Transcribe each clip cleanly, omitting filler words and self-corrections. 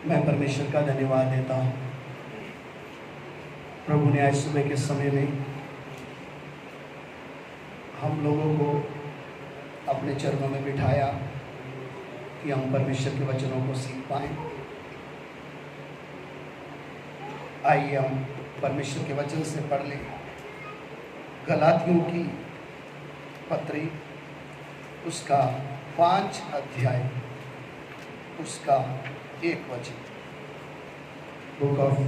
मैं परमेश्वर का धन्यवाद देता हूँ। प्रभु ने आज सुबह के समय में हम लोगों को अपने चरणों में बिठाया कि हम परमेश्वर के वचनों को सीख पाएं। आइए हम परमेश्वर के वचन से पढ़ लें गलातियों की पत्री, उसका 5 अध्याय, उसका 1 वचन। Book of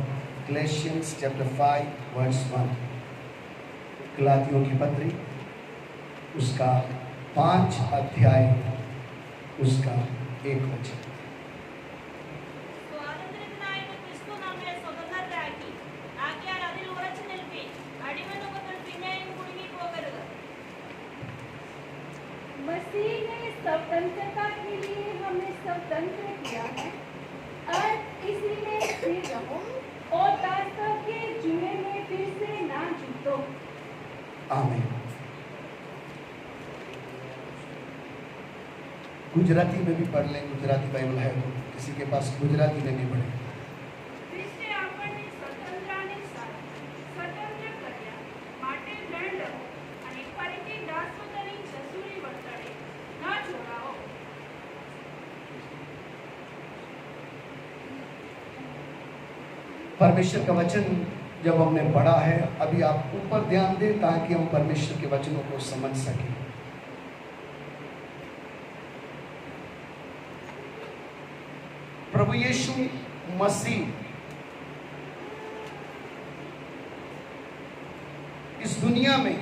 Galatians chapter 5 verse 1। गलातियों की पत्री, उसका 5 अध्याय, उसका 1 वचन। मसीह ने स्वतंत्रता के लिए हमें स्वतंत्र किया है और इसी में स्थिर रहो और दासत्व के जुए में फिर से ना जूतो। आमीन। गुजराती में भी पढ़ लें, गुजराती बाइबल है तो किसी के पास गुजराती में भी पढ़े। क्रिस्टे આપણને સ્વતંત્રતાની સ્વતંત્ર કર્યા માટે દૃઢ રહો અને ફરીથી દાસત્વની જસૂરી વર્તણે ન જોડાઓ। परमेश्वर का वचन जब हमने पढ़ा है, अभी आप ऊपर ध्यान दें ताकि हम परमेश्वर के वचनों को समझ सकें। प्रभु यीशु मसीह इस दुनिया में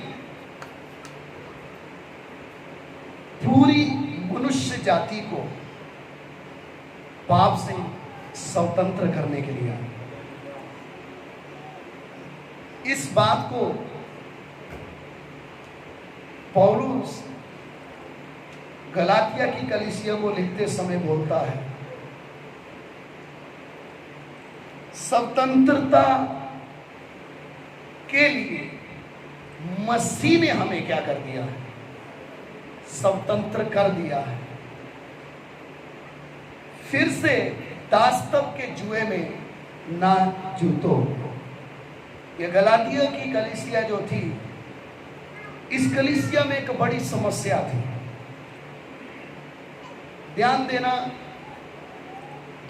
पूरी मनुष्य जाति को पाप से स्वतंत्र करने के लिए आए। इस बात को पौलुस गलातिया की कलीसिया को लिखते समय बोलता है, स्वतंत्रता के लिए मसीह ने हमें क्या कर दिया है? स्वतंत्र कर दिया है। फिर से दासत्व के जुए में ना जूतो। ये गलातिया की कलीसिया जो थी, इस कलीसिया में एक बड़ी समस्या थी। ध्यान देना,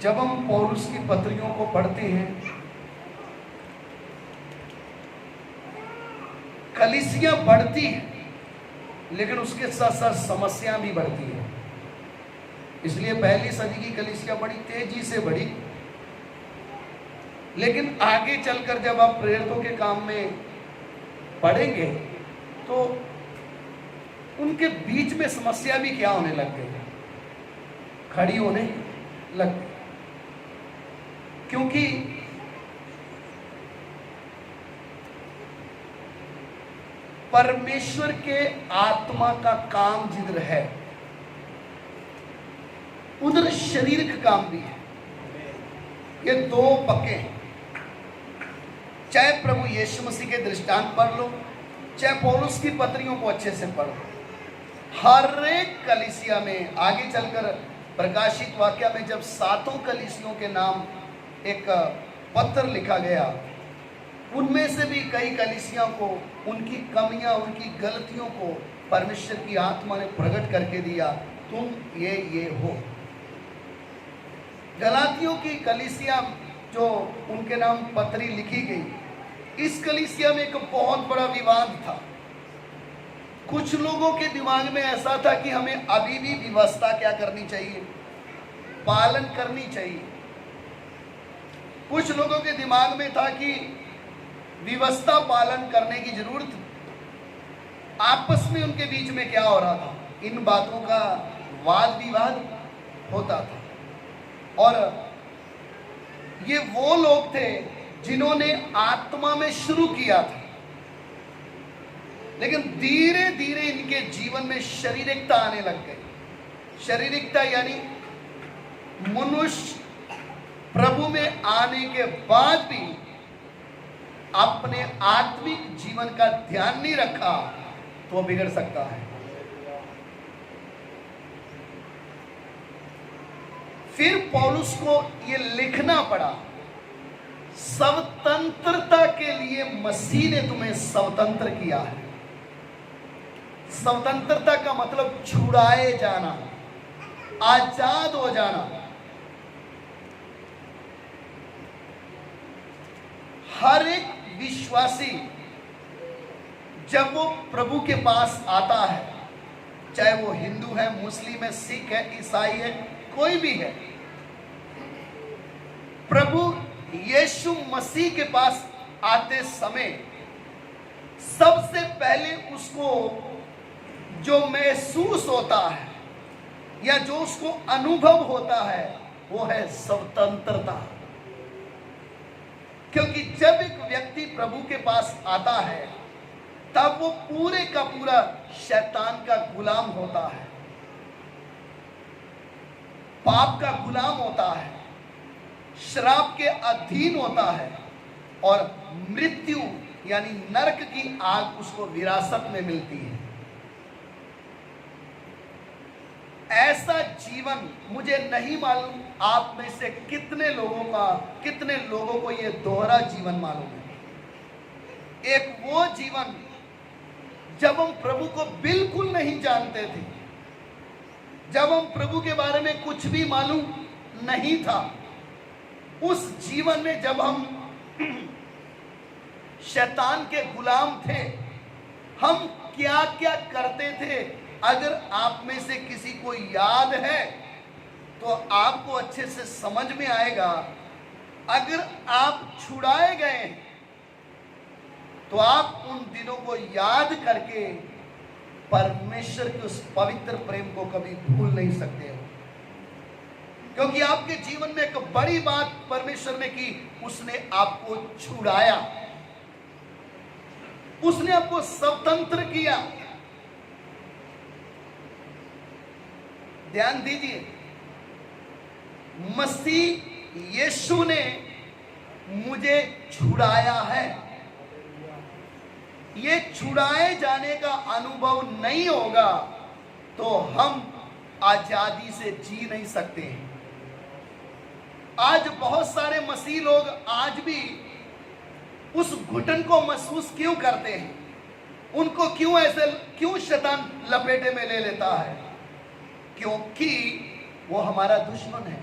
जब हम पौलुस की पत्रियों को पढ़ते हैं, कलीसिया बढ़ती है लेकिन उसके साथ साथ समस्या भी बढ़ती है। इसलिए पहली सदी की कलीसिया बड़ी तेजी से बढ़ी, लेकिन आगे चलकर जब आप प्रेरितों के काम में पढ़ेंगे तो उनके बीच में समस्या भी क्या होने लग गई, खड़ी होने लग गई। क्योंकि परमेश्वर के आत्मा का काम जिधर है उधर शरीर का काम भी है। ये दो पक्के हैं। चाहे प्रभु यीशु मसीह के दृष्टांत पढ़ लो, चाहे पौलुस की पत्रियों को अच्छे से पढ़ लो, हर एक कलीसिया में आगे चलकर प्रकाशित वाक्य में जब 7 कलीसियों के नाम एक पत्र लिखा गया, उनमें से भी कई कलीसियों को उनकी कमियां, उनकी गलतियों को परमेश्वर की आत्मा ने प्रकट करके दिया, तुम ये हो। गलातियों की कलीसिया जो उनके नाम पत्री लिखी गई, इस कलीसिया में एक बहुत बड़ा विवाद था। कुछ लोगों के दिमाग में ऐसा था कि हमें अभी भी व्यवस्था क्या करनी चाहिए, पालन करनी चाहिए। कुछ लोगों के दिमाग में था कि व्यवस्था पालन करने की जरूरत। आपस में उनके बीच में क्या हो रहा था, इन बातों का वाद विवाद होता था। और ये वो लोग थे जिन्होंने आत्मा में शुरू किया था, लेकिन धीरे धीरे इनके जीवन में शारीरिकता आने लग गई। शारीरिकता यानी मनुष्य प्रभु में आने के बाद भी अपने आत्मिक जीवन का ध्यान नहीं रखा तो बिगड़ सकता है। फिर पौलुस को ये लिखना पड़ा, स्वतंत्रता के लिए मसीह ने तुम्हें स्वतंत्र किया है। स्वतंत्रता का मतलब छुड़ाए जाना, आजाद हो जाना। हर एक विश्वासी जब वो प्रभु के पास आता है, चाहे वो हिंदू है, मुस्लिम है, सिख है, ईसाई है, कोई भी है, प्रभु यीशु मसीह के पास आते समय सबसे पहले उसको जो महसूस होता है या जो उसको अनुभव होता है वो है स्वतंत्रता। क्योंकि जब एक व्यक्ति प्रभु के पास आता है तब वो पूरे का पूरा शैतान का गुलाम होता है, पाप का गुलाम होता है, श्राप के अधीन होता है और मृत्यु यानी नरक की आग उसको विरासत में मिलती है। ऐसा जीवन मुझे नहीं मालूम आप में से कितने लोगों को यह दोहरा जीवन मालूम है। एक वो जीवन जब हम प्रभु को बिल्कुल नहीं जानते थे, जब हम प्रभु के बारे में कुछ भी मालूम नहीं था, उस जीवन में जब हम शैतान के गुलाम थे, हम क्या क्या करते थे, अगर आप में से किसी को याद है तो आपको अच्छे से समझ में आएगा। अगर आप छुड़ाए गए तो आप उन दिनों को याद करके परमेश्वर के उस पवित्र प्रेम को कभी भूल नहीं सकते हो, क्योंकि आपके जीवन में एक बड़ी बात परमेश्वर ने की, उसने आपको छुड़ाया, उसने आपको स्वतंत्र किया। ध्यान दीजिए, मसीह यीशु ने मुझे छुड़ाया है। ये छुड़ाए जाने का अनुभव नहीं होगा तो हम आजादी से जी नहीं सकते हैं। आज बहुत सारे मसीह लोग आज भी उस घुटन को महसूस क्यों करते हैं? उनको क्यों शैतान लपेटे में ले लेता है? क्योंकि वो हमारा दुश्मन है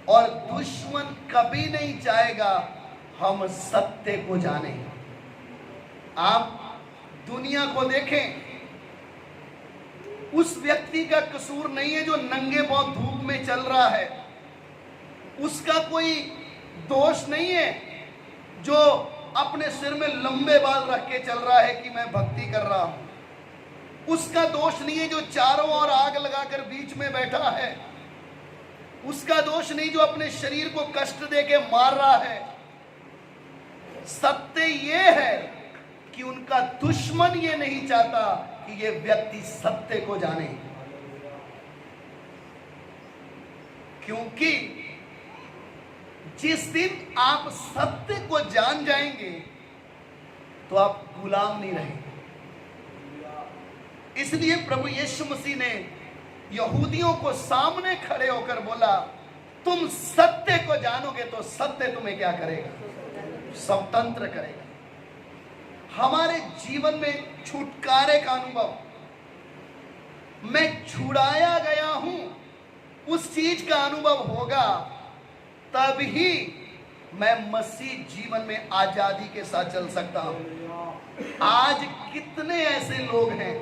और दुश्मन कभी नहीं चाहेगा हम सत्य को जाने। आप दुनिया को देखें, उस व्यक्ति का कसूर नहीं है जो नंगे पांव धूप में चल रहा है, उसका कोई दोष नहीं है जो अपने सिर में लंबे बाल रख के चल रहा है कि मैं भक्ति कर रहा हूं, उसका दोष नहीं है जो चारों ओर आग लगाकर बीच में बैठा है, उसका दोष नहीं जो अपने शरीर को कष्ट देके मार रहा है। सत्य ये है कि उनका दुश्मन ये नहीं चाहता कि ये व्यक्ति सत्य को जाने, क्योंकि जिस दिन आप सत्य को जान जाएंगे तो आप गुलाम नहीं रहेंगे। इसलिए प्रभु यीशु मसीह ने यहूदियों को सामने खड़े होकर बोला, तुम सत्य को जानोगे तो सत्य तुम्हें क्या करेगा? स्वतंत्र करेगा। हमारे जीवन में छुटकारे का अनुभव, मैं छुड़ाया गया हूं, उस चीज का अनुभव होगा, तब ही मैं मसीह जीवन में आजादी के साथ चल सकता हूं। आज कितने ऐसे लोग हैं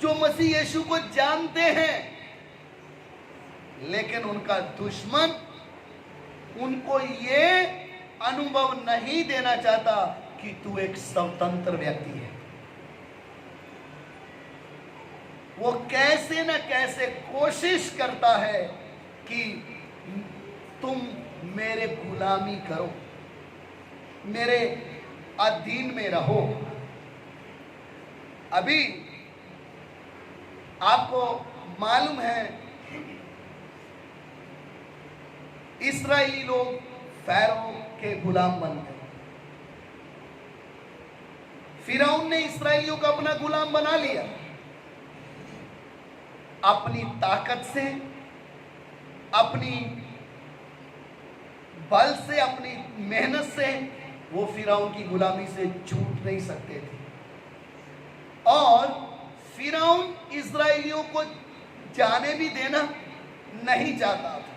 जो मसीह यीशु को जानते हैं, लेकिन उनका दुश्मन उनको ये अनुभव नहीं देना चाहता कि तू एक स्वतंत्र व्यक्ति है। वो कैसे न कैसे कोशिश करता है कि तुम मेरे गुलामी करो, मेरे अधीन में रहो। अभी आपको मालूम है इस्राएली लोग फैरो के गुलाम बन गए। फिरौन ने इस्राएलियों को अपना गुलाम बना लिया। अपनी ताकत से, अपनी बल से, अपनी मेहनत से वो फिरौन की गुलामी से छूट नहीं सकते थे। और फिरौन इस्राएलियों को जाने भी देना नहीं चाहता था।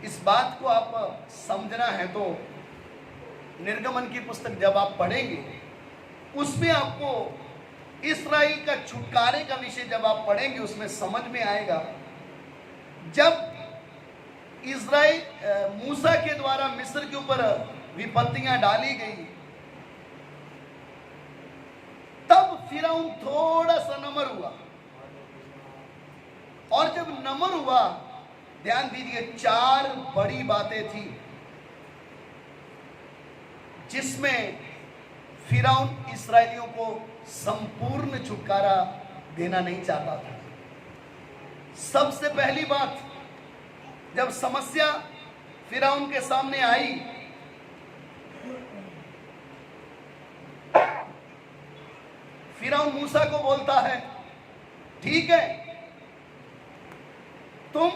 इस बात को आप समझना है तो निर्गमन की पुस्तक जब आप पढ़ेंगे उसमें आपको इस्राएल का छुटकारे का विषय जब आप पढ़ेंगे उसमें समझ में आएगा। जब इस्राएल मूसा के द्वारा मिस्र के ऊपर विपत्तियां डाली गई, तब फिरौन थोड़ा सा नम्र हुआ, और जब नम्र हुआ, ध्यान दीजिए, 4 बड़ी बातें थी जिसमें फिरौन इस्राएलियों को संपूर्ण छुटकारा देना नहीं चाहता था। सबसे पहली बात, जब समस्या फिरौन के सामने आई, फिरौन मूसा को बोलता है, ठीक है, तुम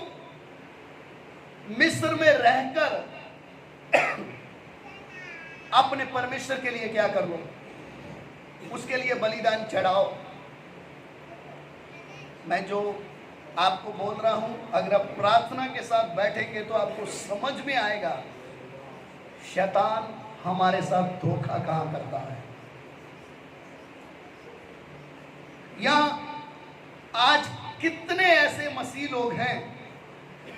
मिस्र में रहकर अपने परमेश्वर के लिए क्या कर लो, उसके लिए बलिदान चढ़ाओ। मैं जो आपको बोल रहा हूं, अगर आप प्रार्थना के साथ बैठेंगे तो आपको समझ में आएगा शैतान हमारे साथ धोखा कहां करता है। यहां आज कितने ऐसे मसीह लोग हैं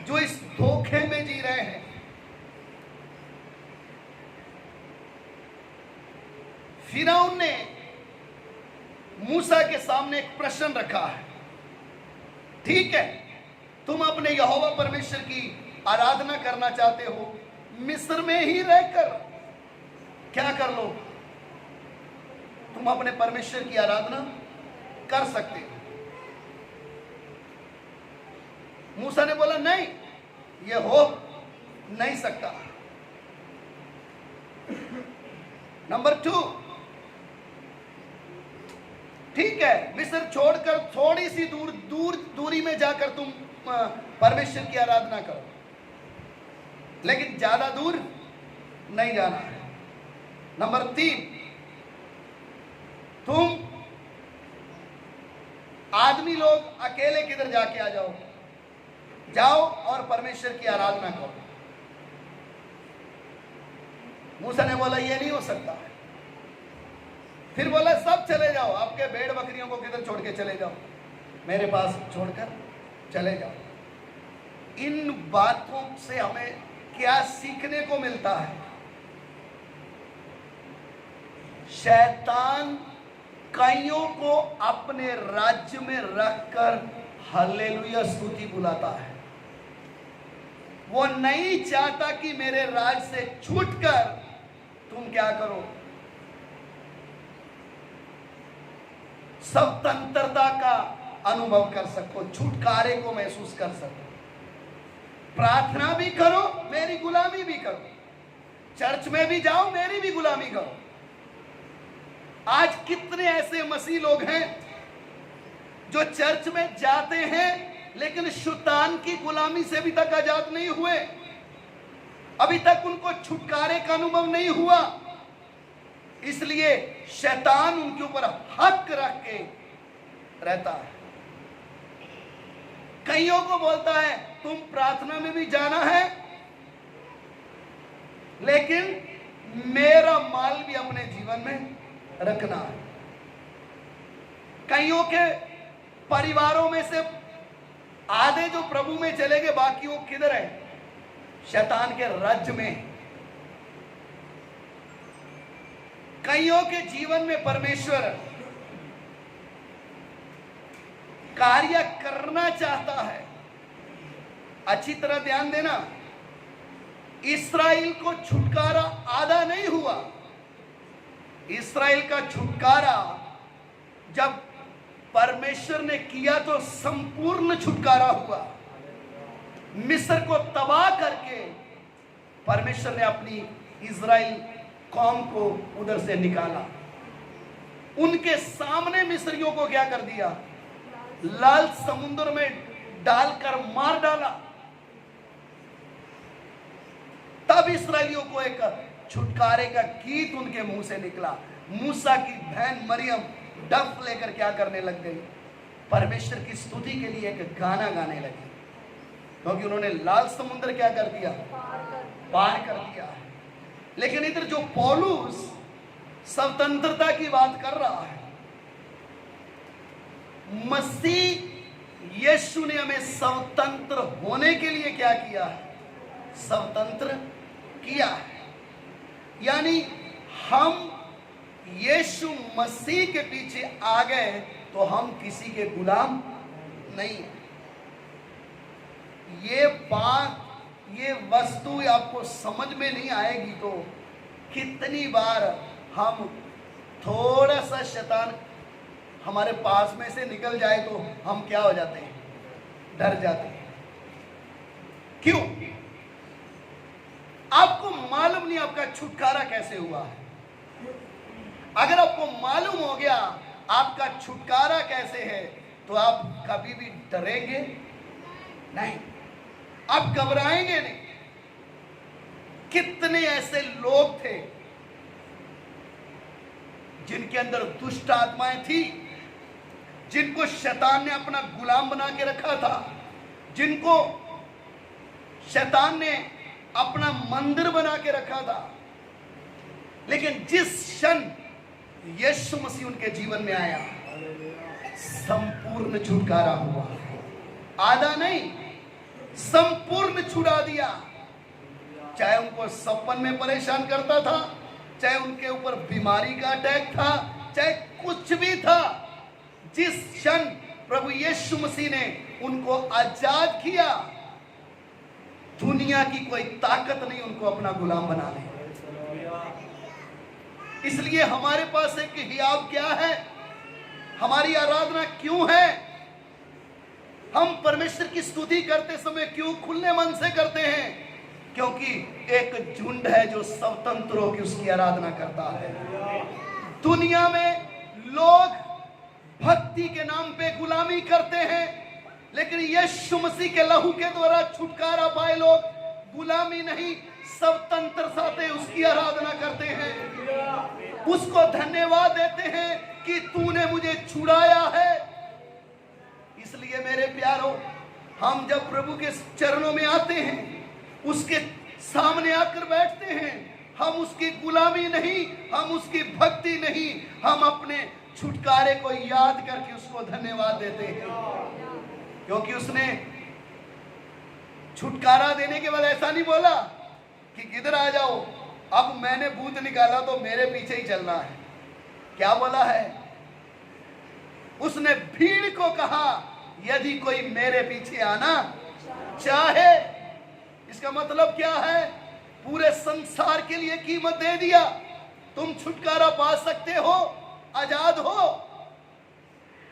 जो इस धोखे में जी रहे हैं। फिरौन ने मूसा के सामने एक प्रश्न रखा है, ठीक है, तुम अपने यहोवा परमेश्वर की आराधना करना चाहते हो, मिस्र में ही रहकर क्या कर लो, तुम अपने परमेश्वर की आराधना कर सकते हो। मूसा ने बोला नहीं, ये हो नहीं सकता। नंबर 2, ठीक है, मिस्र छोड़कर थोड़ी सी दूरी में जाकर तुम परमेश्वर की आराधना करो, लेकिन ज्यादा दूर नहीं जाना है। नंबर 3, तुम आदमी लोग अकेले किधर जाके आ जाओ, जाओ और परमेश्वर की आराधना करो। मूसा ने बोला ये नहीं हो सकता। फिर बोला सब चले जाओ, आपके भेड़ बकरियों को किधर छोड़ के चले जाओ, मेरे पास छोड़कर चले जाओ। इन बातों से हमें क्या सीखने को मिलता है? शैतान कईयों को अपने राज्य में रखकर हालेलुया स्तुति बुलाता है। वो नहीं चाहता कि मेरे राज से छूटकर तुम क्या करो, स्वतंत्रता का अनुभव कर सको, छुटकारे को महसूस कर सको, प्रार्थना भी करो, मेरी गुलामी भी करो, चर्च में भी जाओ, मेरी भी गुलामी करो। आज कितने ऐसे मसीह लोग हैं जो चर्च में जाते हैं लेकिन शैतान की गुलामी से अभी तक आजाद नहीं हुए, अभी तक उनको छुटकारे का अनुभव नहीं हुआ। इसलिए शैतान उनके ऊपर हक रख के रहता है। कईयों को बोलता है तुम प्रार्थना में भी जाना है, लेकिन मेरा माल भी अपने जीवन में रखना है। कईयों के परिवारों में से आधे जो प्रभु में चले गए, बाकी वो किधर है? शैतान के राज्य में। कईयों के जीवन में परमेश्वर कार्य करना चाहता है। अच्छी तरह ध्यान देना, इस्राएल को छुटकारा आधा नहीं हुआ। इस्राएल का छुटकारा जब परमेश्वर ने किया तो संपूर्ण छुटकारा हुआ। मिस्र को तबाह करके परमेश्वर ने अपनी इस्राएल कौम को उधर से निकाला। उनके सामने मिस्रियों को क्या कर दिया? लाल समुद्र में डालकर मार डाला। तब इसराइलियों को एक छुटकारे का गीत उनके मुंह से निकला। मूसा की बहन मरियम डफ लेकर क्या करने लग गई? परमेश्वर की स्तुति के लिए एक गाना गाने लगी, क्योंकि उन्होंने लाल समुद्र क्या कर दिया? पार कर दिया। लेकिन इधर जो पौलुस स्वतंत्रता की बात कर रहा है, मसीह यीशु ने हमें स्वतंत्र होने के लिए क्या किया है? स्वतंत्र किया है। यानी हम यीशु मसीह के पीछे आ गए तो हम किसी के गुलाम नहीं। ये बात, ये वस्तु आपको समझ में नहीं आएगी तो कितनी बार हम थोड़ा सा शैतान हमारे पास में से निकल जाए तो हम क्या हो जाते हैं? डर जाते हैं। क्यों? आपको मालूम नहीं आपका छुटकारा कैसे हुआ है। अगर आपको मालूम हो गया आपका छुटकारा कैसे है तो आप कभी भी डरेंगे नहीं, आप घबराएंगे नहीं। कितने ऐसे लोग थे जिनके अंदर दुष्ट आत्माएं थी, जिनको शैतान ने अपना गुलाम बना के रखा था, जिनको शैतान ने अपना मंदिर बना के रखा था। लेकिन जिस क्षण यीशु मसीह उनके जीवन में आया, संपूर्ण छुटकारा हुआ। आधा नहीं, संपूर्ण छुड़ा दिया। चाहे उनको सपन में परेशान करता था, चाहे उनके ऊपर बीमारी का अटैक था, चाहे कुछ भी था, जिस क्षण प्रभु यीशु मसीह ने उनको आजाद किया, दुनिया की कोई ताकत नहीं उनको अपना गुलाम बना ले। इसलिए हमारे पास एक हियाव क्या है? हमारी आराधना क्यों है? हम परमेश्वर की स्तुति करते समय क्यों खुले मन से करते हैं? क्योंकि एक झुंड है जो स्वतंत्र होकर उसकी आराधना करता है। दुनिया में लोग भक्ति के नाम पे गुलामी करते हैं, लेकिन यीशु मसीह के लहू के द्वारा छुटकारा पाए लोग गुलामी नहीं, स्वतंत्रता से उसकी आराधना करते हैं, उसको धन्यवाद देते हैं कि तूने मुझे छुड़ाया है। इसलिए मेरे प्यारों, हम जब प्रभु के चरणों में आते हैं, उसके सामने आकर बैठते हैं, हम उसकी गुलामी नहीं, हम उसकी भक्ति नहीं, हम अपने छुटकारे को याद करके उसको धन्यवाद देते हैं। क्योंकि उसने छुटकारा देने के बाद ऐसा नहीं बोला कि किधर आ जाओ, अब मैंने भूत निकाला तो मेरे पीछे ही चलना है। क्या बोला है? उसने भीड़ को कहा, यदि कोई मेरे पीछे आना चाहे। इसका मतलब क्या है? पूरे संसार के लिए कीमत दे दिया। तुम छुटकारा पा सकते हो, आजाद हो,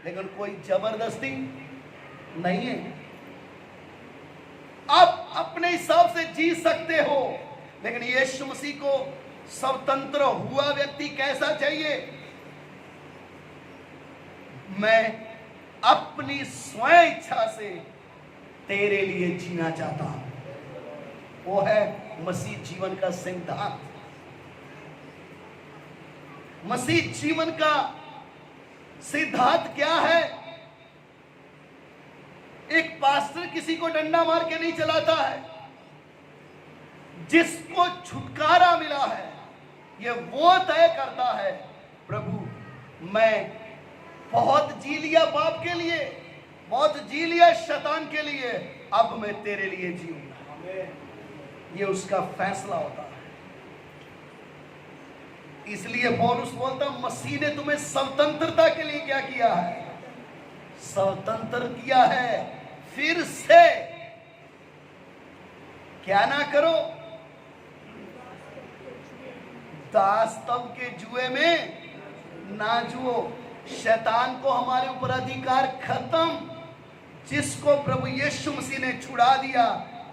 लेकिन कोई जबरदस्ती नहीं है। आप अपने हिसाब से जी सकते हो, लेकिन यीशु मसीह को स्वतंत्र हुआ व्यक्ति कैसा चाहिए? मैं अपनी स्वयं इच्छा से तेरे लिए जीना चाहता हूं। वो है मसीह जीवन का सिद्धांत। मसीह जीवन का सिद्धांत क्या है? एक पास्टर किसी को डंडा मार के नहीं चलाता है। जिसको छुटकारा मिला है, ये वो तय करता है, प्रभु मैं बहुत जी लिया पाप के लिए, बहुत जी लिया शैतान के लिए, अब मैं तेरे लिए जीऊंगा। ये उसका फैसला होता है। इसलिए पौलुस बोलता, मसीह ने तुम्हें स्वतंत्रता के लिए क्या किया है? स्वतंत्र किया है। फिर से क्या ना करो, दास्तव के जुए में ना जुओ। शैतान को हमारे ऊपर अधिकार खत्म। जिसको प्रभु यीशु मसीह ने छुड़ा दिया,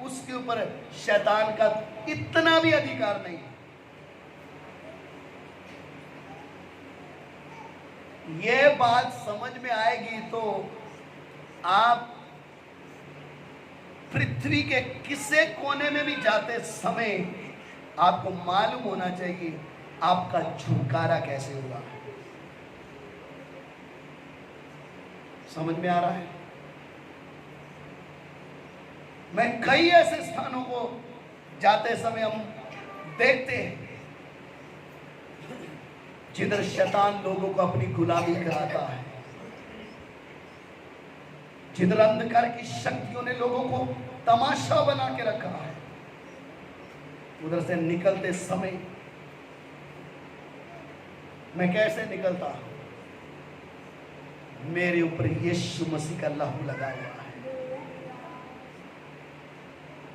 उसके ऊपर शैतान का इतना भी अधिकार नहीं। ये बात समझ में आएगी तो आप पृथ्वी के किसी कोने में भी जाते समय आपको मालूम होना चाहिए आपका छुटकारा कैसे हुआ। समझ में आ रहा है? मैं कई ऐसे स्थानों को जाते समय हम देखते हैं जिधर शैतान लोगों को अपनी गुलामी कराता है, जिधर अंधकार की शक्तियों ने लोगों को तमाशा बना के रखा है। उधर से निकलते समय मैं कैसे निकलता हूं? मेरे ऊपर यीशु मसीह का लहू लगा हुआ है।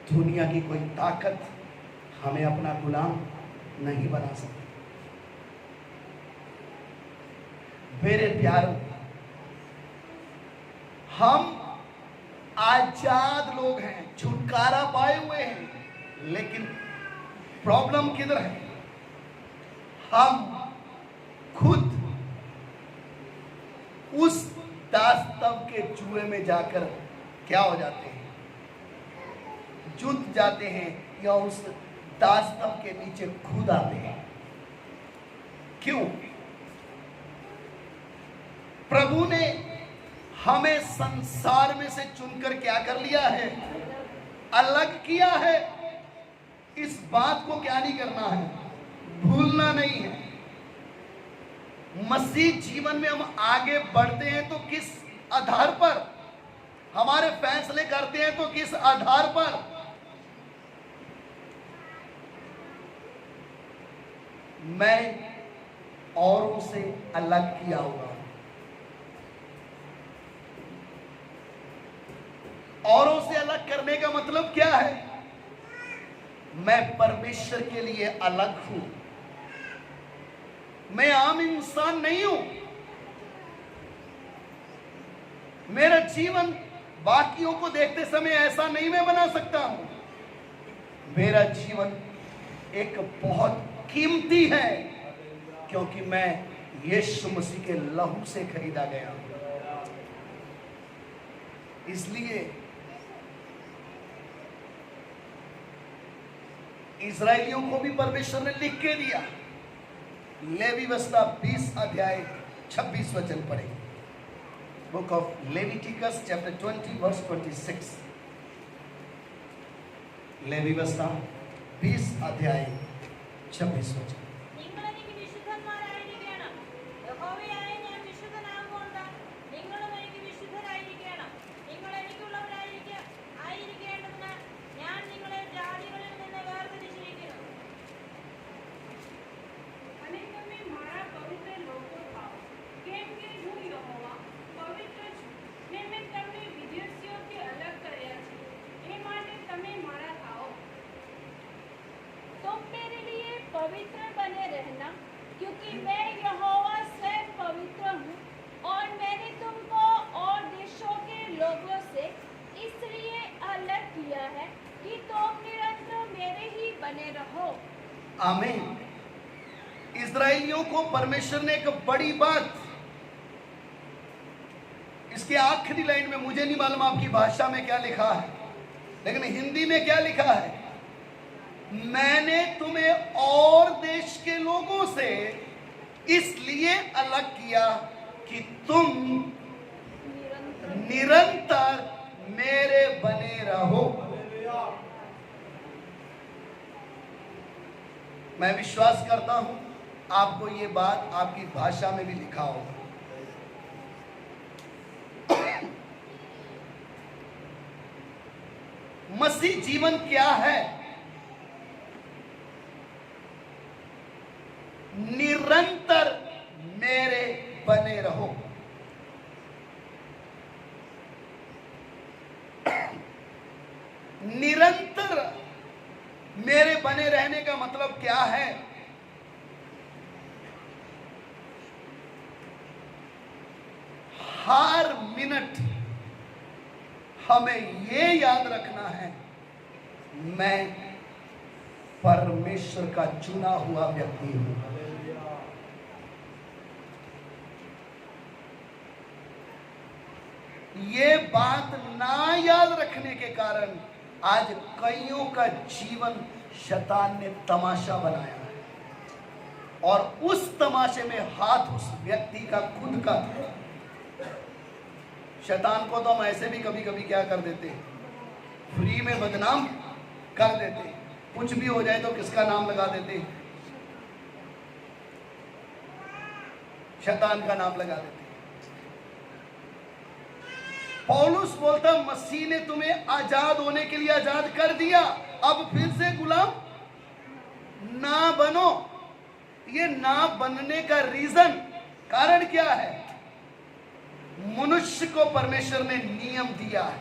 दुनिया की कोई ताकत हमें अपना गुलाम नहीं बना सकती। मेरे प्यारों, हम आजाद लोग हैं, छुटकारा पाए हुए हैं, लेकिन प्रॉब्लम किधर है? हम खुद उस दास्तव के जुए में जाकर क्या हो जाते हैं? जुट जाते हैं, या उस दास्तव के नीचे खुद आते हैं। क्यों? प्रभु ने हमें संसार में से चुनकर क्या कर लिया है? अलग किया है। इस बात को क्या नहीं करना है? भूलना नहीं है। मसीह जीवन में हम आगे बढ़ते हैं तो किस आधार पर? हमारे फैसले करते हैं तो किस आधार पर? मैं औरों से अलग किया हुआ, औरों से अलग करने का मतलब क्या है? मैं परमेश्वर के लिए अलग हूं। मैं आम इंसान नहीं हूं। मेरा जीवन बाकियों को देखते समय ऐसा नहीं मैं बना सकता हूं। मेरा जीवन एक बहुत कीमती है, क्योंकि मैं यीशु मसीह के लहू से खरीदा गया हूं। इसलिए इस्राएलियों को भी परमेश्वर ने लिख के दिया। लेवी वस्ता 20 अध्याय 26 वचन पढ़े। Book of Leviticus chapter 20 verse 26। लेवी वस्ता 20 अध्याय 26 वचन। पवित्र बने रहना, क्योंकि मैं यहोवा स्वयं पवित्र हूँ और मैंने तुमको और देशों के लोगों से इसलिए अलग किया है कि तुम निरंतर मेरे ही बने रहो। आमीन। इस्राएलियों को परमेश्वर ने एक बड़ी बात, इसके आखिरी लाइन में, मुझे नहीं मालूम आपकी भाषा में क्या लिखा है, लेकिन हिंदी में क्या लिखा है? मैंने तुम्हें और देश के लोगों से इसलिए अलग किया कि तुम निरंतर मेरे बने रहो। मैं विश्वास करता हूं आपको ये बात आपकी भाषा में भी लिखा होगा। मसीह जीवन क्या है? निरंतर मेरे बने रहो। निरंतर मेरे बने रहने का मतलब क्या है? हर मिनट हमें ये याद रखना है, मैं परमेश्वर का चुना हुआ व्यक्ति हूं। ये बात ना याद रखने के कारण आज कईयों का जीवन शैतान ने तमाशा बनाया है, और उस तमाशे में हाथ उस व्यक्ति का खुद का। शैतान को तो हम ऐसे भी कभी कभी क्या कर देते हैं, फ्री में बदनाम कर देते हैं। कुछ भी हो जाए तो किसका नाम लगा देते हैं, शैतान का नाम लगा देते हैं। पौलुस बोलता मसीह ने तुम्हें आजाद होने के लिए आजाद कर दिया, अब फिर से गुलाम ना बनो। ये ना बनने का कारण क्या है? मनुष्य को परमेश्वर ने नियम दिया है,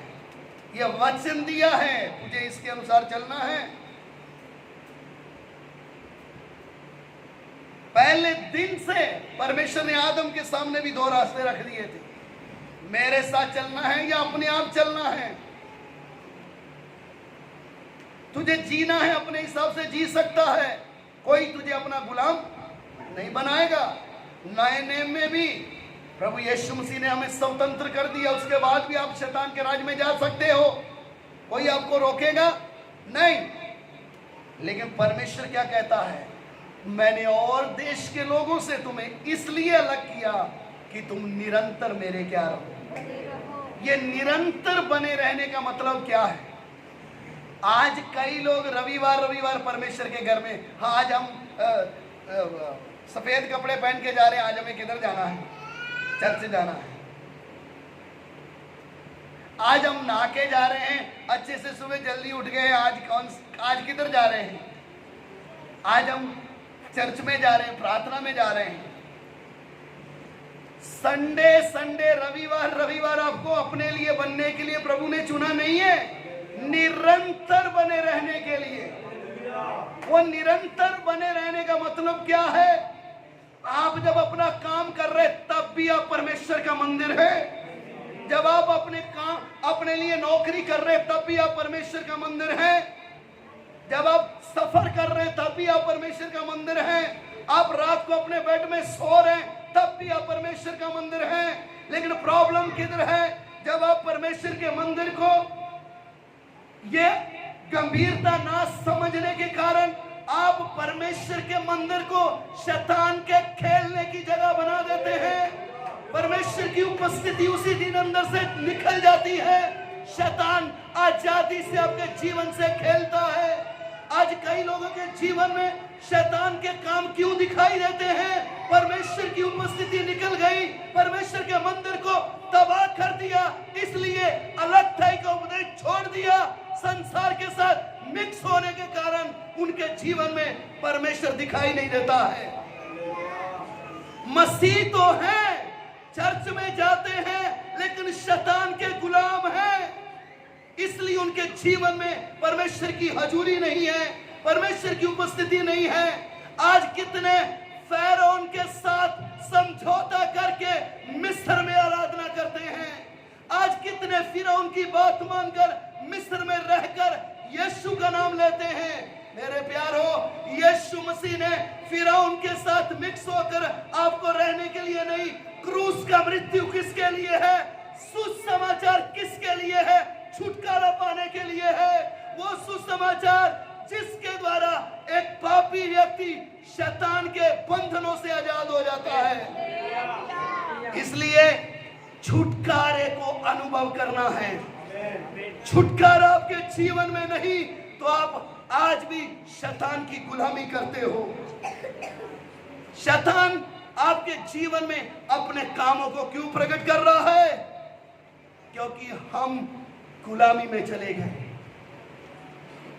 यह वचन दिया है, तुझे इसके अनुसार चलना है। पहले दिन से परमेश्वर ने आदम के सामने भी दो रास्ते रख दिए थे, मेरे साथ चलना है या अपने आप चलना है। तुझे जीना है अपने हिसाब से जी सकता है, कोई तुझे अपना गुलाम नहीं बनाएगा। नए नियम में भी प्रभु यीशु मसीह ने हमें स्वतंत्र कर दिया, उसके बाद भी आप शैतान के राज में जा सकते हो, कोई आपको रोकेगा नहीं। लेकिन परमेश्वर क्या कहता है, मैंने और देश के लोगों से तुम्हें इसलिए अलग किया कि तुम निरंतर मेरे क्या रहो। ये निरंतर बने रहने का मतलब क्या है? आज कई लोग रविवार परमेश्वर के घर में, हाँ आज हम सफेद कपड़े पहन के जा रहे हैं, आज हमें किधर जाना है, चर्च जाना है। आज हम नहा के जा रहे हैं, अच्छे से सुबह जल्दी उठ गए, आज किधर जा रहे हैं, आज हम चर्च में जा रहे हैं, प्रार्थना में जा रहे हैं। संडे रविवार आपको अपने लिए बनने के लिए प्रभु ने चुना नहीं है, निरंतर बने रहने के लिए। वो निरंतर बने रहने का मतलब क्या है? आप जब अपना काम कर रहे तब भी आप परमेश्वर का मंदिर है, जब आप अपने लिए नौकरी कर रहे तब भी आप परमेश्वर का मंदिर है, जब आप सफर कर रहे हैं तब भी आप परमेश्वर का मंदिर हैं, आप रात को अपने बेड में सो रहे हैं तब भी आप परमेश्वर का मंदिर हैं। लेकिन प्रॉब्लम किधर है? जब आप परमेश्वर के मंदिर को ये गंभीरता ना समझने के कारण आप परमेश्वर के मंदिर को शैतान के खेलने की जगह बना देते हैं। परमेश्वर की उपस्थिति उसी दिन अंदर से निकल जाती है, शैतान आजादी से आपके जीवन से खेलता है। आज कई लोगों के जीवन में शैतान के काम क्यों दिखाई देते हैं? परमेश्वर की उपस्थिति निकल गई, परमेश्वर के मंदिर को तबाह कर दिया, इसलिए अलगथाई का उपदेश छोड़ दिया। संसार के साथ मिक्स होने के कारण उनके जीवन में परमेश्वर दिखाई नहीं देता है। मसीह तो है, चर्च में जाते हैं, लेकिन शैतान के गुलाम हैं, इसलिए उनके जीवन में परमेश्वर की हजूरी नहीं है, परमेश्वर की उपस्थिति नहीं है। आज कितने फैरौन के साथ समझौता करके मिस्र में आराधना करते हैं, आज कितने फिरौन की बात मानकर मिस्र में रहकर यीशु का नाम लेते हैं। मेरे प्यारो, यीशु मसीह ने फिरौन के साथ मिक्स होकर आपको रहने के लिए नहीं, क्रूस का मृत्यु किसके लिए है, सुसमाचार किसके लिए है? छुटकारा पाने के लिए है। वो सुसमाचार जिसके द्वारा एक पापी व्यक्ति शैतान के बंधनों से आजाद हो जाता है। इसलिए छुटकारे को अनुभव करना है। छुटकारा आपके जीवन में नहीं तो आप आज भी शैतान की गुलामी करते हो। शैतान आपके जीवन में अपने कामों को क्यों प्रकट कर रहा है? क्योंकि हम गुलामी में चले गए।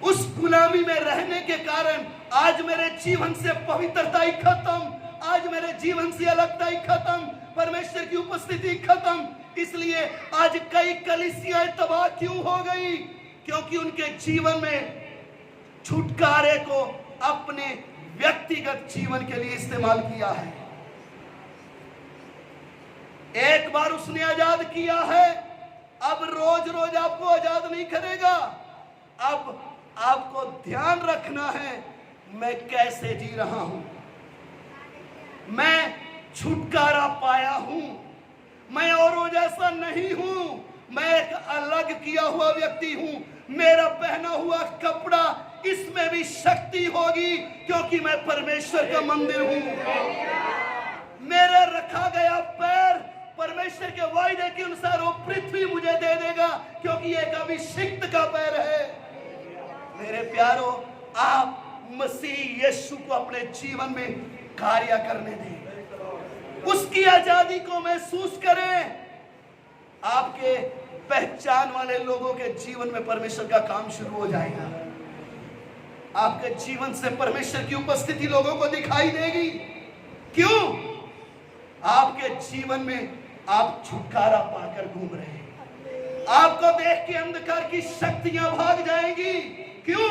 उस गुलामी में रहने के कारण आज मेरे जीवन से पवित्रता ही खत्म, आज मेरे जीवन से अलगता ही खत्म, परमेश्वर की उपस्थिति खत्म। इसलिए आज कई कलीसियाएं तबाह क्यों हो गई? क्योंकि उनके जीवन में छुटकारे को अपने व्यक्तिगत जीवन के लिए इस्तेमाल किया है। एक बार उसने आजाद किया है, अब रोज रोज आपको आजाद नहीं करेगा। अब आपको ध्यान रखना है, मैं कैसे जी रहा हूं। मैं छुटकारा पाया हूं, मैं औरों जैसा नहीं हूं। मैं एक अलग किया हुआ व्यक्ति हूं। मेरा पहना हुआ कपड़ा, इसमें भी शक्ति होगी, क्योंकि मैं परमेश्वर का मंदिर हूं। मेरा रखा गया पैर परमेश्वर के वायदे के अनुसार वो पृथ्वी मुझे दे देगा, क्योंकि एक अभिषिक्त का पैर है। मेरे प्यारो, आप मसीह यीशु को अपने जीवन में कार्य करने दें, उसकी आजादी को महसूस करें। आपके पहचान वाले लोगों के जीवन में परमेश्वर का काम शुरू हो जाएगा। आपके जीवन से परमेश्वर की उपस्थिति लोगों को दिखाई देगी। क्यों? आपके जीवन में आप छुटकारा पाकर घूम रहे हैं। आपको देख के अंधकार की शक्तियां भाग जाएंगी। क्यों?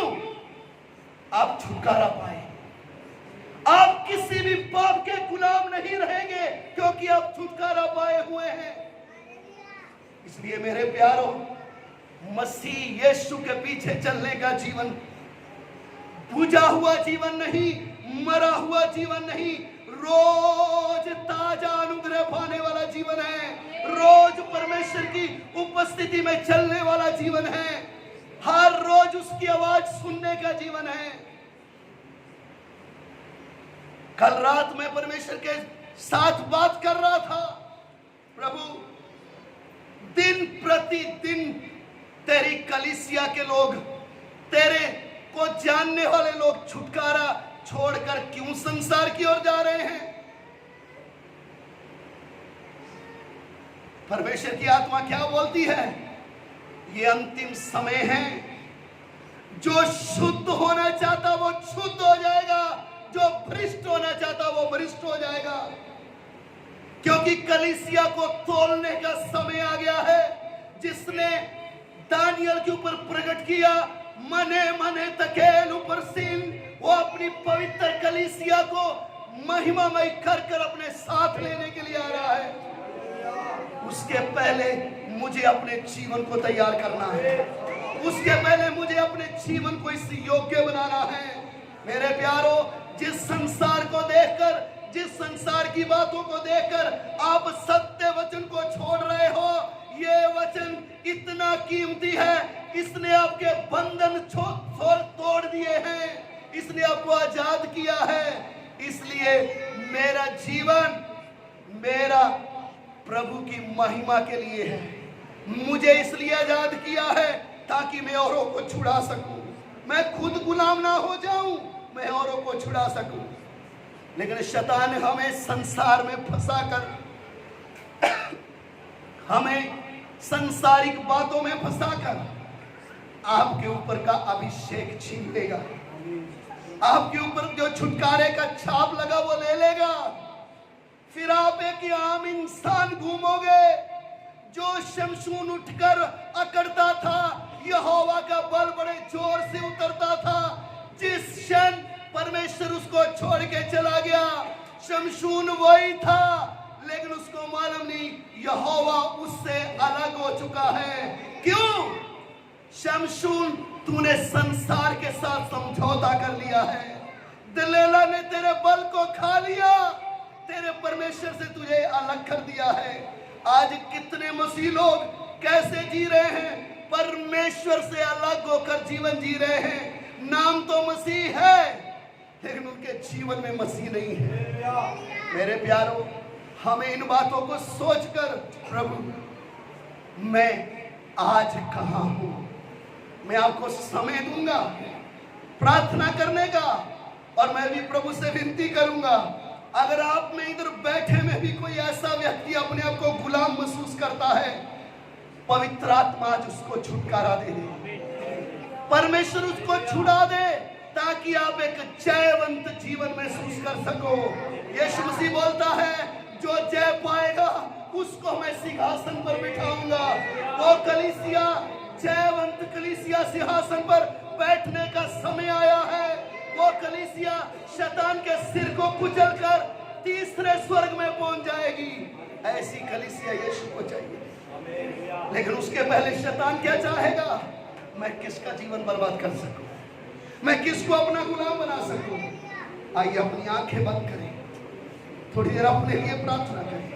आप छुटकारा पाए। आप किसी भी पाप के गुलाम नहीं रहेंगे, क्योंकि आप छुटकारा पाए हुए हैं। इसलिए मेरे प्यारो, मसीह यीशु के पीछे चलने का जीवन बुझा हुआ जीवन नहीं, मरा हुआ जीवन नहीं, रोज ताजा अनुग्रह पाने वाला जीवन है। रोज परमेश्वर की उपस्थिति में चलने वाला जीवन है। हर रोज उसकी आवाज सुनने का जीवन है। कल रात मैं परमेश्वर के साथ बात कर रहा था, प्रभु दिन प्रतिदिन तेरी कलीसिया के लोग, तेरे को जानने वाले लोग छुटकारा छोड़कर क्यों संसार की ओर जा रहे हैं? परमेश्वर की आत्मा क्या बोलती है? ये अंतिम समय है। जो शुद्ध होना चाहता वो शुद्ध हो जाएगा, जो भ्रष्ट होना चाहता वो भ्रष्ट हो जाएगा। क्योंकि कलीसिया को तोलने का समय आ गया है। जिसने दानियल के ऊपर प्रकट किया, मने मने तकेल ऊपर सीन, वो अपनी पवित्र कलीसिया को महिमामय कर कर अपने साथ लेने के लिए आ रहा है। उसके पहले मुझे अपने जीवन को तैयार करना है। उसके पहले मुझे अपने जीवन को इस योग्य बनाना है। मेरे प्यारो, जिस संसार को देखकर, जिस संसार की बातों को देखकर आप सत्य वचन को छोड़ रहे हो, ये वचन इतना कीमती है। इसने आपके बंधन तोड़ दिए हैं, इसने आपको आजाद किया है। इसलिए मेरा जीवन मेरा प्रभु की महिमा के लिए है। मुझे इसलिए आजाद किया है ताकि मैं औरों को छुड़ा सकूं। मैं खुद गुलाम ना हो जाऊं, मैं औरों को छुड़ा सकूं। लेकिन शैतान हमें संसार में फंसाकर, हमें सांसारिक बातों में फंसाकर आपके ऊपर का अभिषेक छीन लेगा। आपके ऊपर जो छुटकारे का छाप लगा वो ले लेगा। फिर आप एक आम इंसान घूमोगे। जो शमशून उठकर अकड़ता था, यहोवा का बल बड़े जोर से उतरता था। जिस क्षण परमेश्वर उसको छोड़ के चला गया, शमशून वही था, लेकिन उसको मालूम नहीं यहोवा उससे अलग हो चुका है। क्यों? शमशून, तूने संसार के साथ समझौता कर लिया है। दलेला ने तेरे बल को खा लिया, तेरे परमेश्वर से तुझे अलग कर दिया है। आज कितने मसीह लोग कैसे जी रहे हैं? परमेश्वर से अलग होकर जीवन जी रहे हैं। नाम तो मसीह है, लेकिन उनके जीवन में मसीह नहीं है। मेरे प्यारो, हमें इन बातों को सोचकर, प्रभु मैं आज कहां हूं? मैं आपको समय दूंगा प्रार्थना करने का, और मैं भी प्रभु से विनती करूंगा, अगर आप में इधर बैठे में भी कोई ऐसा व्यक्ति अपने आप को गुलाम महसूस करता है, पवित्र आत्मा आज उसको छुटकारा दे दे। परमेश्वर उसको छुड़ा दे, ताकि आप एक जयवंत जीवन महसूस कर सको। यीशु मसीह बोलता है, जो जय पाएगा उसको मैं सिंहासन पर बिठाऊंगा। वो कलीसिया, जयवंत कलीसिया सिंहासन पर बैठने का समय आया है। वो कलीसिया शैतान के सिर को कुचलकर तीसरे स्वर्ग में पहुंच जाएगी। ऐसी कलीसिया यीशु को चाहिए। लेकिन उसके पहले शैतान क्या चाहेगा? मैं किसका जीवन बर्बाद कर सकूं, मैं किसको अपना गुलाम बना सकूं। आइए अपनी आंखें बंद करें, थोड़ी देर अपने लिए प्रार्थना करें।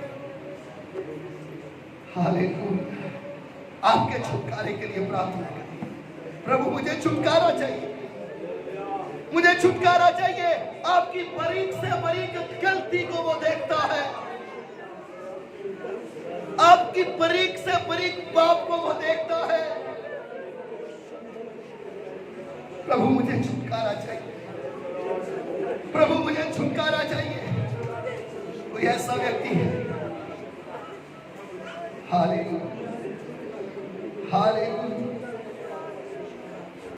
हालेलुया। आपके छुटकारे के लिए प्रार्थना करें। प्रभु मुझे छुटकारा चाहिए, मुझे छुटकारा चाहिए। आपकी बारीक से बारीक गलती को वो देखता है, आपकी बारीक से बारीक पाप को वो देखता है। प्रभु मुझे छुटकारा चाहिए, प्रभु मुझे छुटकारा चाहिए। कोई ऐसा व्यक्ति है? Hallelujah, hallelujah.